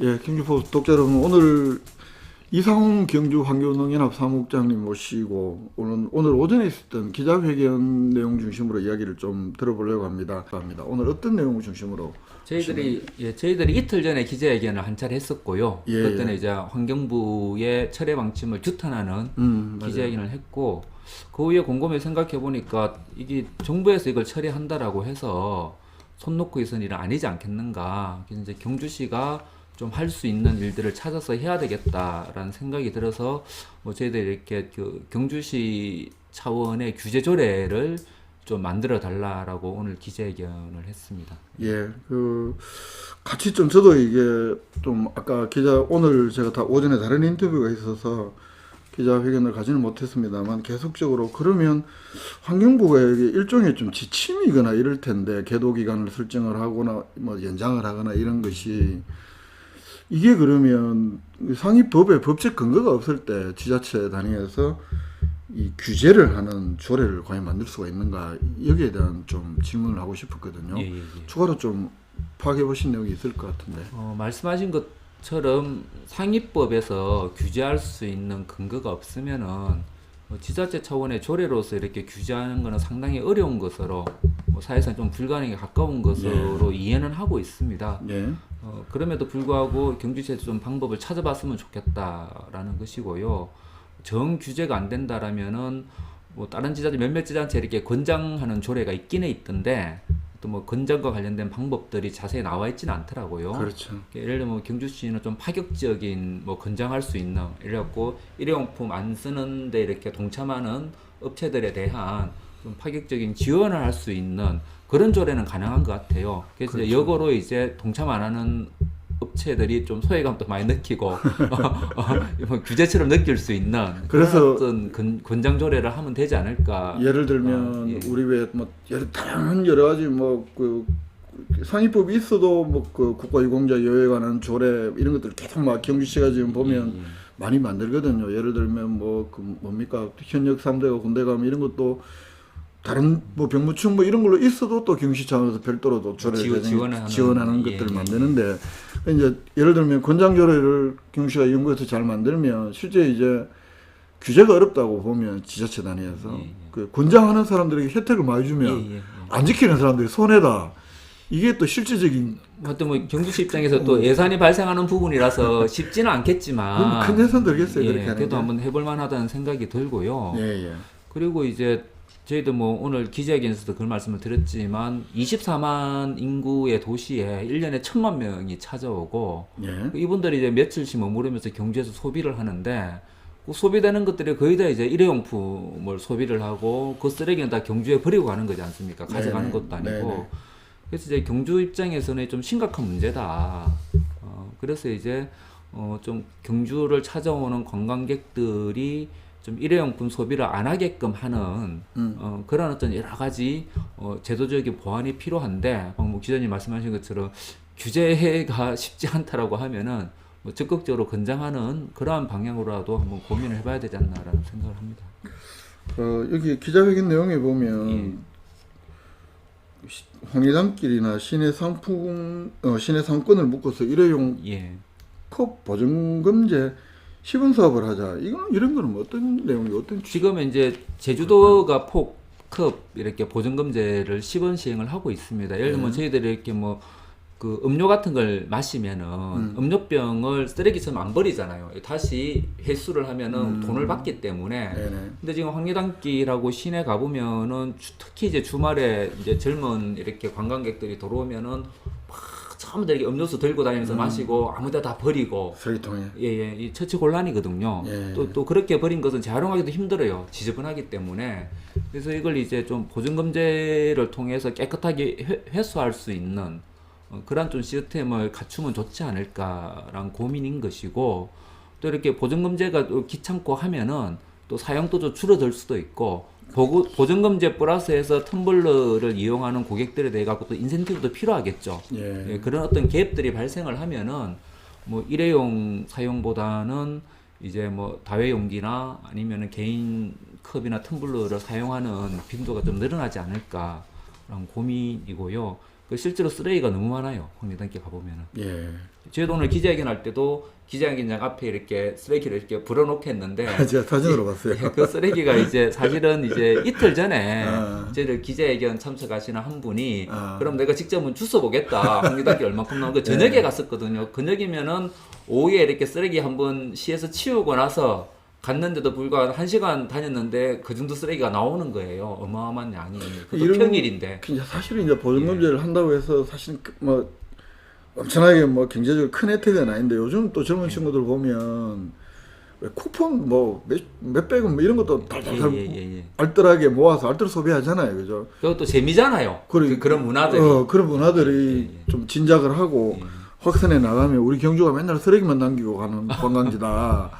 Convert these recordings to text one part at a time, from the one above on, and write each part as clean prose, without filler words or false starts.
예, 경주포 독자 여러분, 오늘 이상훈 경주환경농연합 사무국장님 모시고 오늘 오전에 있었던 기자회견 내용 중심으로 이야기를 좀 들어보려고 합니다. 오늘 어떤 내용을 중심으로? 저희들이 이틀 전에 기자회견을 한 차례 했었고요. 예, 그때는 예. 이제 환경부의 철회 방침을 규탄하는 맞아요. 기자회견을 했고, 그 후에 곰곰이 생각해 보니까 이게 정부에서 이걸 처리한다라고 해서 손 놓고 있은 일은 아니지 않겠는가. 그래서 이제 경주시가 좀 할 수 있는 일들을 찾아서 해야 되겠다라는 생각이 들어서 뭐 저희들이 이렇게 그 경주시 차원의 규제 조례를 좀 만들어 달라라고 오늘 기자회견을 했습니다. 예, 같이 좀 저도 이게 좀 아까 오늘 제가 오전에 다른 인터뷰가 있어서 기자회견을 가지는 못했습니다만 계속적으로 그러면 환경부가 이게 일종의 좀 지침이거나 이럴 텐데 계도 기간을 설정을 하거나 뭐 연장을 하거나 이런 것이 이게 그러면 상위 법에 법적 근거가 없을 때 지자체 단위에서 이 규제를 하는 조례를 과연 만들 수가 있는가 여기에 대한 좀 질문을 하고 싶었거든요. 예. 추가로 좀 파악해 보신 내용이 있을 것 같은데. 말씀하신 것처럼 상위법에서 규제할 수 있는 근거가 없으면은 지자체 차원의 조례로서 이렇게 규제하는 것은 상당히 어려운 것으로 사실상 좀 불가능에 가까운 것으로 이해는 하고 있습니다. 예. 그럼에도 불구하고 경주시에서 좀 방법을 찾아봤으면 좋겠다라는 것이고요. 정 규제가 안 된다라면은 뭐 다른 지자체 몇몇 지자체 이렇게 권장하는 조례가 있기는 있던데 또 뭐 권장과 관련된 방법들이 자세히 나와 있지는 않더라고요. 그렇죠. 예를 들면 경주시는 좀 파격적인 뭐 권장할 수 있는 이래갖고 일회용품 안 쓰는데 이렇게 동참하는 업체들에 대한 좀 파격적인 지원을 할 수 있는 그런 조례는 가능한 것 같아요. 그래서 그렇죠. 역으로 이제 동참 안 하는 업체들이 좀 소외감도 많이 느끼고 뭐 규제처럼 느낄 수 있는 그래서 그런 어떤 권장 조례를 하면 되지 않을까. 예를 들면 예. 우리 왜 뭐 다양한 여러 가지 상위법이 있어도 국가유공자 여에 관한 조례 이런 것들 계속 막 경주시가 지금 보면 많이 만들거든요. 예를 들면 뭡니까 현역 3대가 군대 가면 이런 것도 다른 병무청 이런 걸로 있어도 또 경시 차원에서 별도로 또 조례를 지원하는 것들을 만드는데 이제 예를 들면 권장 조례를 경시가 연구해서 잘 만들면 실제 이제 규제가 어렵다고 보면 지자체 단위에서 그 권장하는 사람들에게 혜택을 많이 주면 안 지키는 사람들이 손해다. 이게 또 실질적인 뭐 경주시 입장에서 또 예산이 발생하는 부분이라서 쉽지는 않겠지만 큰 예산 들겠어요. 예, 그렇게 하는 그래도 게. 한번 해볼 만하다는 생각이 들고요. 예. 그리고 이제 저희도 뭐 오늘 기자회견에서도 그런 말씀을 드렸지만 24만 인구의 도시에 1년에 1,000만 명이 찾아오고 예. 이분들이 이제 며칠씩 머무르면서 경주에서 소비를 하는데 그 소비되는 것들이 거의 다 이제 일회용품을 소비를 하고 그 쓰레기는 다 경주에 버리고 가는 거지 않습니까? 가져가는 것도 아니고. 네네. 그래서 이제 경주 입장에서는 좀 심각한 문제다. 그래서 이제 좀 경주를 찾아오는 관광객들이 좀 일회용품 소비를 안 하게끔 하는 그런 어떤 여러 가지 제도적인 보완이 필요한데 방금 뭐 기자님 말씀하신 것처럼 규제가 쉽지 않다라고 하면은 뭐 적극적으로 권장하는 그러한 방향으로라도 한번 고민을 해봐야 되지 않나라는 생각을 합니다. 여기 기자회견 내용에 보면 황리단길이나 시내 상권을 묶어서 일회용 컵 보증금제 시범 사업을 하자. 이런 거는 어떤 내용이 어떤 지금은 이제 제주도가 컵 이렇게 보증금제를 시범 시행을 하고 있습니다. 예를 들면 저희들이 이렇게 뭐 그 음료 같은 걸 마시면은 음료병을 쓰레기처럼 안 버리잖아요. 다시 회수를 하면은 돈을 받기 때문에. 네네. 근데 지금 황리단길하고 시내 가보면은 특히 이제 주말에 이제 젊은 이렇게 관광객들이 들어오면은 막 전부 다 이렇게 음료수 들고 다니면서 마시고 아무데나 다 버리고. 쓰레기통에. 이 처치곤란이거든요. 예. 또 그렇게 버린 것은 재활용하기도 힘들어요. 지저분하기 때문에. 그래서 이걸 이제 좀 보증금제를 통해서 깨끗하게 회수할 수 있는 그런 좀 시스템을 갖추면 좋지 않을까라는 고민인 것이고, 또 이렇게 보증금제가 또 귀찮고 하면은 또 사용도 좀 줄어들 수도 있고, 보증금제 플러스해서 텀블러를 이용하는 고객들에 대해 갖고 또 인센티브도 필요하겠죠. 그런 어떤 갭들이 발생을 하면은 뭐 일회용 사용보다는 이제 뭐 다회용기나 아니면은 개인 컵이나 텀블러를 사용하는 빈도가 좀 늘어나지 않을까라는 고민이고요. 그 실제로 쓰레기가 너무 많아요. 황리단길 가보면은. 예. 저희도 오늘 기자회견 할 때도 기자회견장 앞에 이렇게 쓰레기를 이렇게 불어놓겠는데 제가 사진으로 봤어요. 그 쓰레기가 이제 사실은 이제 이틀 전에 아. 저희들 기자회견 참석하시는 한 분이 아. 그럼 내가 직접 한번 주워 보겠다. 황리단길 얼마큼 나온 거 저녁에 갔었거든요. 저녁이면은 오후에 이렇게 쓰레기 한번 시에서 치우고 나서 갔는데도 불구하고 1시간 다녔는데 그 정도 쓰레기가 나오는 거예요. 어마어마한 양이. 그것도 이런- 평일인데. 사실은 이제 보존검제를 한다고 해서 사실 뭐 엄청나게 뭐 경제적으로 큰 혜택은 아닌데 요즘 또 젊은 친구들 보면 왜 쿠폰 뭐 몇백 원 뭐 이런 것도 달달달 예. 알뜰하게 모아서 알뜰 소비하잖아요, 그죠? 그것도 재미잖아요. 그런 문화들이. 그런 문화들이 좀 진작을 하고 확산해 나가면 우리 경주가 맨날 쓰레기만 남기고 가는 관광지다.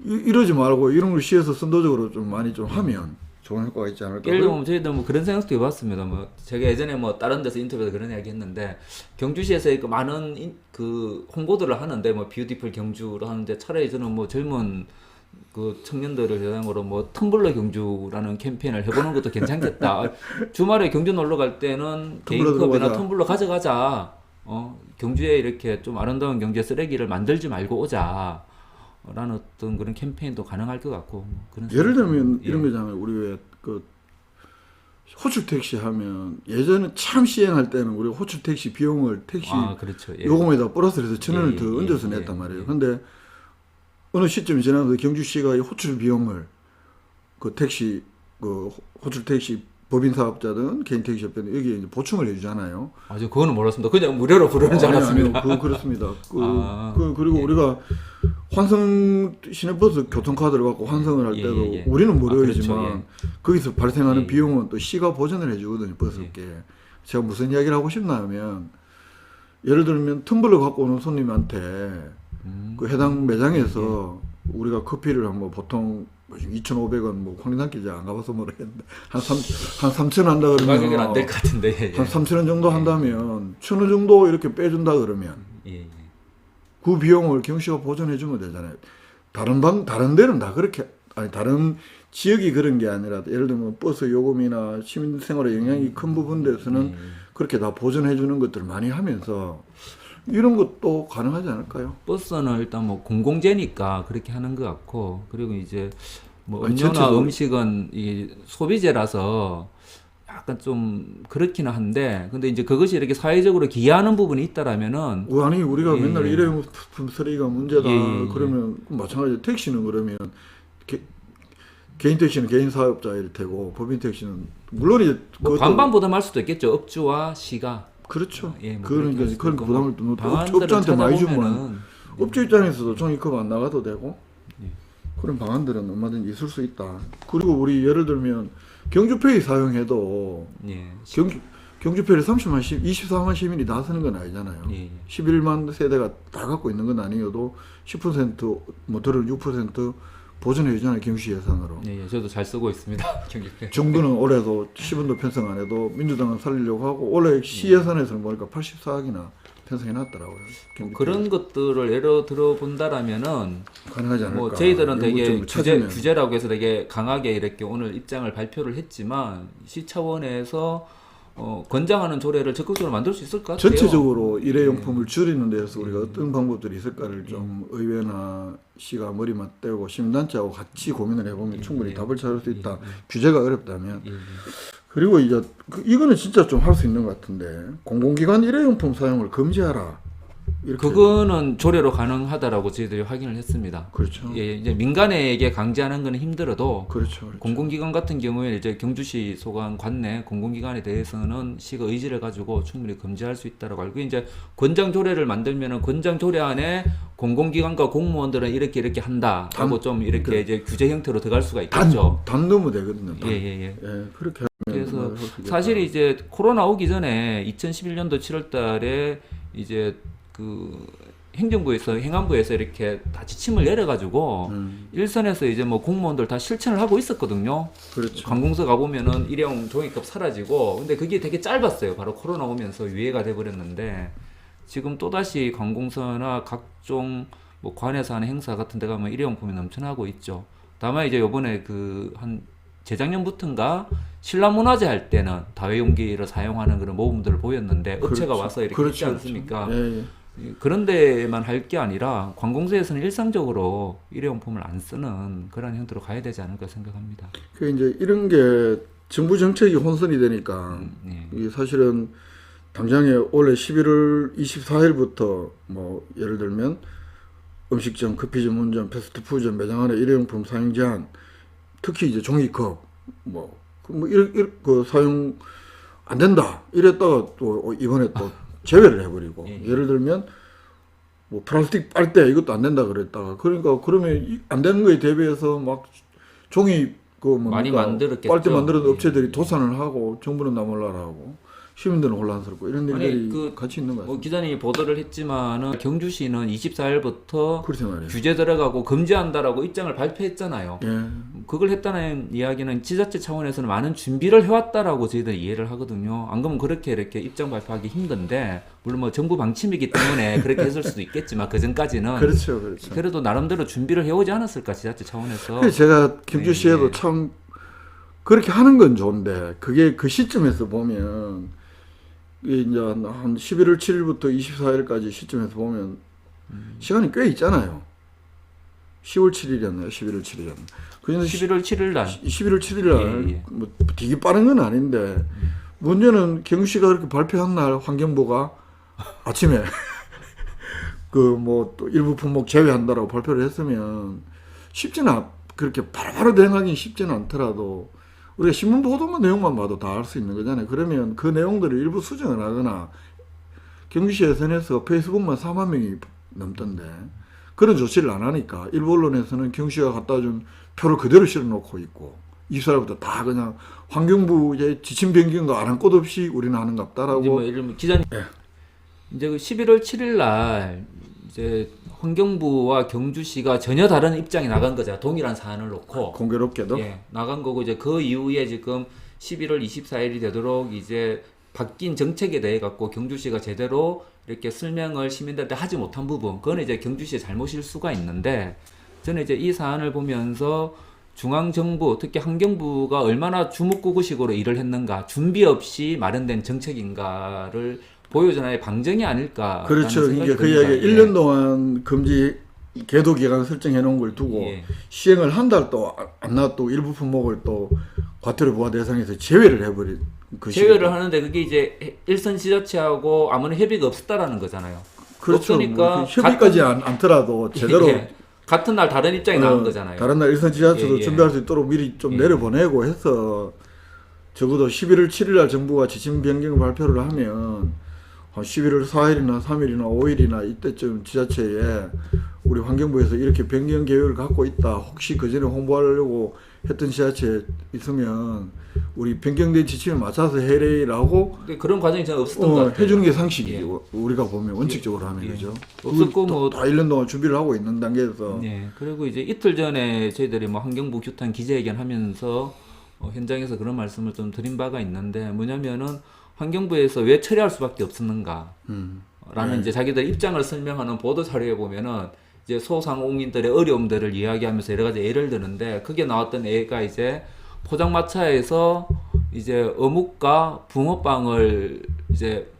이러지 말고 이런 걸 시에서 선도적으로 좀 많이 좀 하면 좋은 효과가 있지 않을까. 예를 들면 저희도 뭐 그런 생각도 해봤습니다. 뭐 제가 예전에 뭐 다른 데서 인터뷰에서 그런 이야기 했는데 경주시에서 그 많은 그 홍보들을 하는데 뭐 뷰티풀 경주를 하는데 차라리 저는 뭐 젊은 그 청년들을 대상으로 뭐 텀블러 경주라는 캠페인을 해보는 것도 괜찮겠다. 주말에 경주 놀러 갈 때는 개인컵이나 텀블러 가져가자. 경주에 이렇게 좀 아름다운 경주의 쓰레기를 만들지 말고 오자. 라는 어떤 그런 캠페인도 가능할 것 같고 뭐 그런 예를 들면 예. 이런 거잖아요. 우리 왜 그 호출 택시 하면 예전에 참 시행할 때는 우리 호출 택시 비용을 택시 그렇죠. 예. 요금에다 플러스를 해서 1,000원을 예, 더 예, 얹어서 예, 냈단 말이에요. 예. 근데 어느 시점이 지나서 경주시가 이 호출 비용을 그 택시 그 호출 택시 법인 사업자든 개인 택시 업자든 여기에 이제 보충을 해주잖아요. 저 그거는 몰랐습니다. 그냥 무료로 부르는 줄 알았습니다. 아니요, 그렇습니다. 아, 그리고 예. 우리가 환승 시내버스 교통카드를 갖고 환승을 할 예, 때도 예. 우리는 무료이지만 그렇죠, 거기서 발생하는 예. 비용은 또 시가 보전을 해주거든요. 버스께. 제가 무슨 이야기를 하고 싶나 하면 예를 들면 텀블러 갖고 오는 손님한테 그 해당 매장에서 우리가 커피를 한번 보통 2,500원 뭐 황리단길 안 가봐서 모르겠는데 한 3,000원 한다 그 가격은 그러면 안 될 것 같은데. 한 3,000원 정도 한다면 1,000원 정도 이렇게 빼준다 그러면 예. 그 비용을 경시가 보전해 주면 되잖아요. 다른 데는 다 그렇게 아니 다른 지역이 그런 게 아니라 예를 들면 버스 요금이나 시민 생활에 영향이 큰 부분에서는 그렇게 다 보전해 주는 것들을 많이 하면서 이런 것도 가능하지 않을까요? 버스는 일단 뭐 공공재니까 그렇게 하는 것 같고 그리고 이제 뭐 아니, 음료나 전체적으로- 음식은 이 소비재라서 약간 좀 그렇기는 한데 근데 이제 그것이 이렇게 사회적으로 기여하는 부분이 있다라면은 아니 우리가 예, 맨날 예. 일회용품 쓰레기가 문제다 예. 그러면 마찬가지 택시는 그러면 개인 택시는 개인 사업자일 테고 법인 택시는 물론 이제 뭐 그것도- 반반 부담할 수도 있겠죠. 업주와 시가. 그렇죠. 예, 뭐 그러니까 그렇게 할 그런 수도 있고 부담을 또 방안들을 업주한테 많이 주면 찾아보면은 업주 입장에서도 종이컵 안 나가도 되고 예. 그런 방안들은 얼마든지 있을 수 있다. 그리고 우리 예를 들면 경주페이 사용해도 예. 경주페이를 24만 시민이 다 쓰는 건 아니잖아요. 예. 11만 세대가 다 갖고 있는 건 아니어도 10%뭐 들은 6% 보전해 주잖아요. 경시 예산으로. 예, 저도 잘 쓰고 있습니다. 경기표. 정부는 올해도 10원도 편성 안 해도 민주당은 살리려고 하고 올해 시 예산에서는 보니까 84억이나 편성해 놨더라고요. 그런 것들을 예로 들어 본다라면은 가능하지 않을까. 뭐 저희들은 되게 요구점을 찾으면. 규제라고 해서 되게 강하게 이렇게 오늘 입장을 발표를 했지만 시 차원에서 권장하는 조례를 적극적으로 만들 수 있을 것 같아요. 전체적으로 일회용품을 줄이는 데서 우리가 어떤 방법들이 있을까를 좀 의회나 시가 머리 맞대고 시민단체하고 같이 고민을 해보면 충분히 답을 찾을 수 있다. 규제가 어렵다면. 예. 그리고 이제 이거는 진짜 좀 할 수 있는 것 같은데 공공기관 일회용품 사용을 금지하라. 이렇게. 그거는 조례로 가능하다라고 저희들이 확인을 했습니다. 그렇죠. 예, 이제 민간에게 강제하는 것은 힘들어도 그렇죠. 공공기관 같은 경우에 이제 경주시 소관 관내 공공기관에 대해서는 시가 의지를 가지고 충분히 금지할 수 있다라고 알고 이제 권장 조례를 만들면은 권장 조례 안에 공공기관과 공무원들은 이렇게 한다라고 좀 이렇게 이제 규제 형태로 들어갈 수가 있겠죠. 단 넣으면 되거든요. 단. 예. 예, 그렇게 하면 그래서 할수 있겠다. 사실 이제 코로나 오기 전에 2011년도 7월달에 이제 그 행정부에서 행안부에서 이렇게 다 지침을 내려가지고 일선에서 이제 뭐 공무원들 다 실천을 하고 있었거든요. 그렇죠. 관공서 가보면은 일회용 종이컵 사라지고 근데 그게 되게 짧았어요. 바로 코로나 오면서 유예가 돼버렸는데 지금 또다시 관공서나 각종 뭐 관에서 하는 행사 같은 데 가면 일회용품이 넘쳐나고 있죠. 다만 이제 요번에 그 한 재작년부터인가 신라문화제 할 때는 다회용기를 사용하는 그런 모범들을 보였는데 업체가 그렇죠. 와서 이렇게 그렇죠, 있지 않습니까? 예, 예. 그런 데만 할 게 아니라 관공서에서는 일상적으로 일회용품을 안 쓰는 그런 형태로 가야 되지 않을까 생각합니다. 그 이제 이런 게 정부 정책이 혼선이 되니까 예. 이게 사실은 당장에 올해 11월 24일부터 뭐 예를 들면 음식점, 커피 전문점, 패스트푸드점 매장 안에 일회용품 사용 제한, 특히 이제 종이컵 그 사용 안 된다 이랬다가 또 이번에 또 제외를 해버리고 예. 예를 들면 뭐 플라스틱 빨대 이것도 안 된다 그랬다가 그러니까 그러면 안 되는 거에 대비해서 막 종이 그 뭡니까 많이 만들었겠죠. 빨대 만드는 예. 업체들이 도산을 하고 정부는 나 몰라라 하고 시민들은 혼란스럽고 이런 아니, 일들이 그 같이 있는 것 뭐 같습니다. 기자님이 보도를 했지만은 경주시는 24일부터 그렇죠 말이에요. 규제 들어가고 금지한다라고 입장을 발표했잖아요. 예. 그걸 했다는 이야기는 지자체 차원에서는 많은 준비를 해왔다라고 저희들 이해를 하거든요. 안 그러면 그렇게 이렇게 입장 발표하기 힘든데, 물론 뭐 정부 방침이기 때문에 그렇게 했을 수도 있겠지만 그 전까지는 그렇죠, 그렇죠. 그래도 나름대로 준비를 해오지 않았을까 지자체 차원에서. 그래서 제가 경주시에도 예. 참 그렇게 하는 건 좋은데 그게 그 시점에서 보면 이게 이제 한 11월 7일부터 24일까지 시점에서 보면 시간이 꽤 있잖아요. 10월 7일이었나요? 11월 7일이었나요? 그래서 11월 7일 날 11월 7일 날 예, 예. 뭐 되게 빠른 건 아닌데 문제는 경주시가 그렇게 발표한 날 환경부가 아침에 그 뭐 또 일부 품목 제외한다라고 발표를 했으면 그렇게 바로바로 대응하기는 쉽지는 않더라도 우리가 신문 보도만 내용만 봐도 다 알 수 있는 거잖아요. 그러면 그 내용들을 일부 수정을 하거나 경주시 SNS가 페이스북만 4만 명이 넘던데 그런 조치를 안 하니까 일부 언론에서는 경주시가 갖다 준 표를 그대로 실어놓고 있고 24일부터 다 그냥 환경부의 지침 변경도 안 한 것 없이 우리는 하는갑다라고. 이제 뭐 예를 들면 기자님 이제 그 11월 7일 날 이제 환경부와 경주시가 전혀 다른 입장이 나간 거죠. 동일한 사안을 놓고 공교롭게도 예, 나간 거고 이제 그 이후에 지금 11월 24일이 되도록 이제 바뀐 정책에 대해 갖고 경주시가 제대로 이렇게 설명을 시민들한테 하지 못한 부분, 그건 이제 경주시의 잘못일 수가 있는데, 저는 이제 이 사안을 보면서 중앙정부, 특히 환경부가 얼마나 주먹구구식으로 일을 했는가, 준비 없이 마련된 정책인가를 보여준 하나의 방증이 아닐까. 그렇죠. 이게 그 이야기 1년 동안 금지 계도 기간 설정해 놓은 걸 두고 예. 시행을 한 달 또 안 놔도 일부 품목을 또 과태료 부과 대상에서 제외를 해버린 그 제외를 시기다. 하는데 그게 이제 일선 지자체하고 아무런 협의가 없었다라는 거잖아요. 그렇죠. 없으니까 뭐 협의까지 않더라도 제대로 예, 같은 날 다른 입장이 나온 거잖아요. 다른 날 일선 지자체도 예, 예. 준비할 수 있도록 미리 좀 예. 내려보내고 해서 적어도 11월 7일 날 정부가 지침 변경 발표를 하면 한 11월 4일이나 3일이나 5일이나 이때쯤 지자체에 우리 환경부에서 이렇게 변경 계획을 갖고 있다. 혹시 그 전에 홍보하려고 했던 지자체 있으면 우리 변경된 지침에 맞춰서 해래라고 근데 그런 과정이 저는 없었던 것 같아요. 해주는 게 상식이죠. 예. 우리가 보면 원칙적으로 하면 예. 그죠. 없었고 다 뭐 1년 동안 준비를 하고 있는 단계에서 네, 그리고 이제 이틀 전에 저희들이 뭐 환경부 규탄 기자회견 하면서 현장에서 그런 말씀을 좀 드린 바가 있는데, 뭐냐면은 환경부에서 왜 처리할 수밖에 없었는가 라는 이제 자기들 입장을 설명하는 보도 자료에 보면은 이제 소상공인들의 어려움들을 이야기하면서 여러 가지 예를 드는데, 그게 나왔던 예가 이제 포장마차에서 이제 어묵과 붕어빵을 이제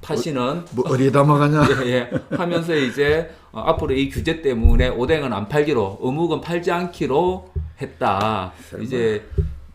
파시는 뭐 어디에 담아가냐. 예, 예. 하면서 이제 앞으로 이 규제 때문에 오뎅은 안 팔기로, 어묵은 팔지 않기로 했다. 설마. 이제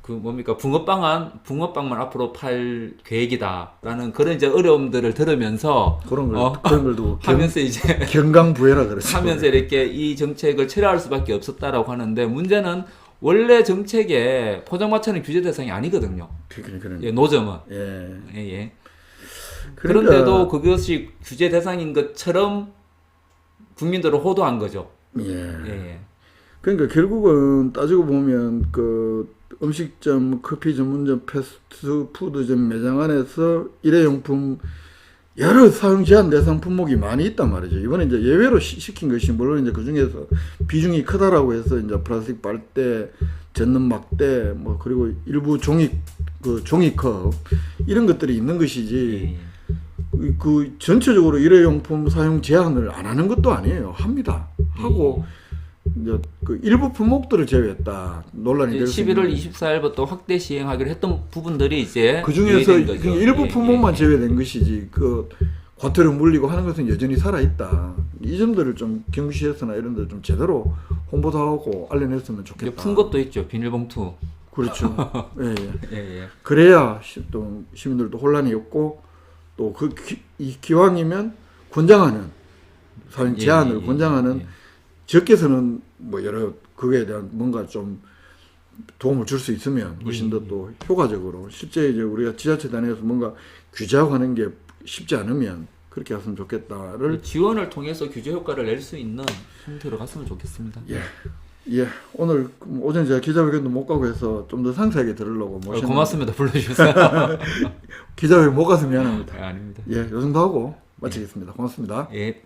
그 뭡니까, 붕어빵만 앞으로 팔 계획이다라는 그런 이제 어려움들을 들으면서 그런 걸도 하면서 이제 경강부회라 그러죠. 하면서 이렇게 이 정책을 철회할 수밖에 없었다라고 하는데, 문제는 원래 정책에 포장마차는 규제 대상이 아니거든요. 그러니까. 예, 노점은. 예. 예, 예. 그러니까 그런데도 그것이 규제 대상인 것처럼 국민들을 호도한 거죠. 예. 예, 예. 그러니까 결국은 따지고 보면 그 음식점, 커피 전문점, 패스트푸드점 매장 안에서 일회용품 여러 사용 제한 대상 품목이 많이 있단 말이죠. 이번에 이제 예외로 시킨 것이 물론 이제 그 중에서 비중이 크다라고 해서 이제 플라스틱 빨대, 젖는 막대, 뭐 그리고 일부 종이컵 이런 것들이 있는 것이지. 예, 예. 그 전체적으로 일회용품 사용 제한을 안 하는 것도 아니에요. 합니다. 하고 이제 그 일부 품목들을 제외했다 논란이 될 수 11월 있는 24일부터 확대 시행하기로 했던 부분들이 이제 그 중에서 유예된 거죠. 일부 예, 품목만 예. 제외된 것이지 그 과태료 물리고 하는 것은 여전히 살아 있다. 이 점들을 좀 경주시에서나 이런 데 좀 제대로 홍보도 하고 알려냈으면 이제 좋겠다. 푼 것도 있죠. 비닐봉투. 그렇죠. 예, 예. 예, 예. 그래야 또 시민들도 혼란이 없고 또 그 기왕이면 권장하는 사용 예, 제한을 예, 권장하는 예. 적게서는 뭐 여러 그거에 대한 뭔가 좀 도움을 줄 수 있으면 훨씬 더 또 효과적으로 실제 이제 우리가 지자체 단위에서 뭔가 규제하고 하는 게 쉽지 않으면 그렇게 했으면 좋겠다를 지원을 통해서 규제 효과를 낼 수 있는 형태로 갔으면 좋겠습니다. 예 오늘 오전 제가 기자회견도 못 가고 해서 좀 더 상세하게 들으려고 모셨는데 고맙습니다. 불러주셔서. 기자회견 못 가서 미안합니다. 아닙니다. 예, 요 정도 하고 마치겠습니다. 고맙습니다. 예.